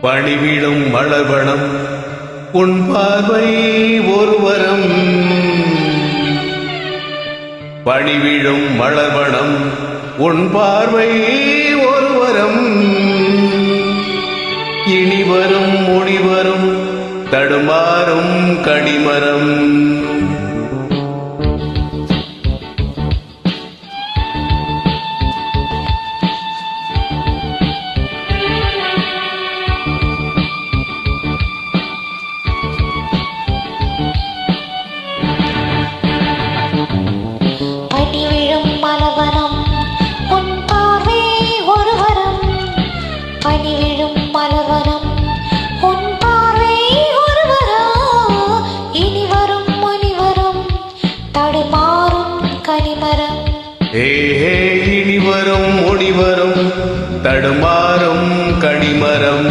பணிவிடும் மலர்வனம் உன் பார்வை ஒருவரம். பணிவிடும் மலர்வனம் உன் பார்வை ஒருவரம். இனிவரும் முடிவரும் தடுமாறும் கடிமரம். பணிவிழும் மலர்வனம் உன் பார்வை ஒருவரம். பணிவிழும் மலர்வனம் உன் பார்வை ஒருவரம். இனிவரும் முனிவரும் தடுமாறும் கனிமரம். இனிவரும் முடிவரும் தடுமாறும் கனிமரம்.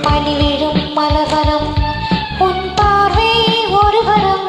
பணிவிழும் மலர்வனம் உன் பார்வை ஒருவரம்.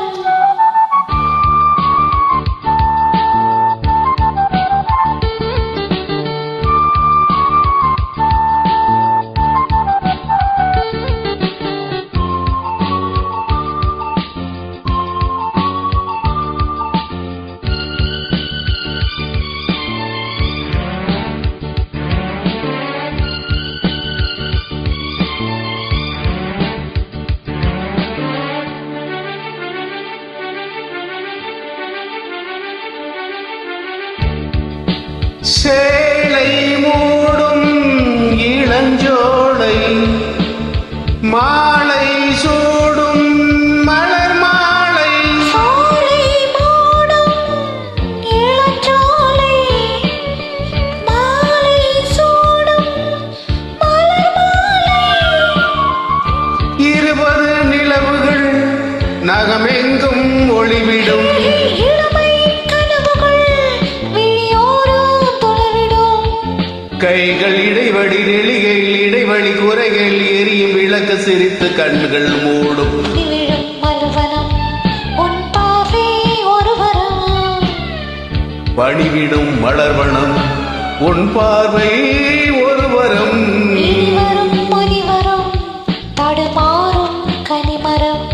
சேலை மூடும் இளஞ்சோலை மாலை சூடும் மலர் மாலை. சோலை மூடும் இளஞ்சோலை மாலை சூடும் மலர் மாலை. 20 நிலவுகள் நகமெங்கும் ஒளிவிடும். கைகள் இடைவெளி நெளிகையில் இடைவெளி குறைகள் எரியும் விளக்கு சிரித்து கண்கள் மூடும். பணிவிழும் மலர்வனம் உன் பார்வை ஒருவரம். பணிவிடும் மலர்வனம் உன் பார்வை ஒருவரம். இனிவரும் முனிவரும் தடுமாறும் கனிமரம்.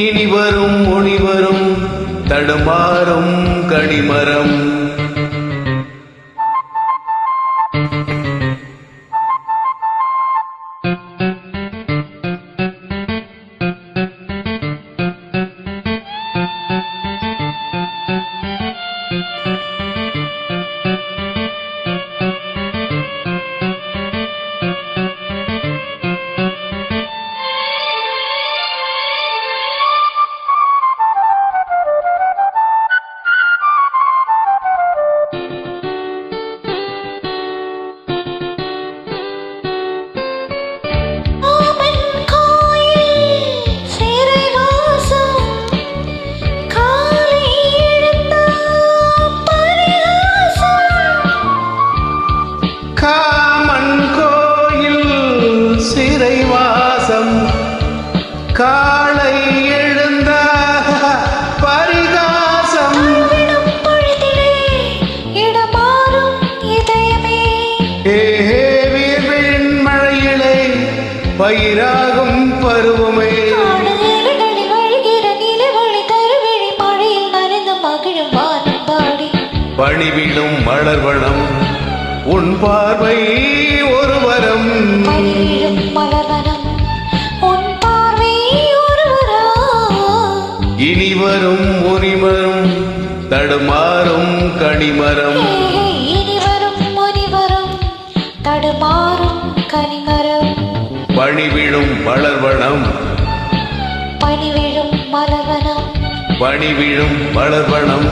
இனிவரும் முனிவரும் தடுமாறும் கனிமரம். காலை எழுந்த பரிகாசம். இடமாறும் இதயமே. வீர்வின் மழையிலே பயிராகும் பருவமே. வழிகிற நிலவழி கருவிழி மழையில் நனைந்து மகிழும் வானம் பாடி. பணிவிழும் மலர்வனம் உன் பார்வை ஒருவரம். பணிவிழும் மலர்வனம் உன் பார்வை ஒருவரம். இனிவரும் முனிவரும் தடுமாறும் கனிமரம். இனிவரும் முனிவரும் தடுமாறும் கனிமரம். பணிவிழும் மலர்வனம் பணிவிழும் மலர்வனம். பணிவிழும் மலர்வனம்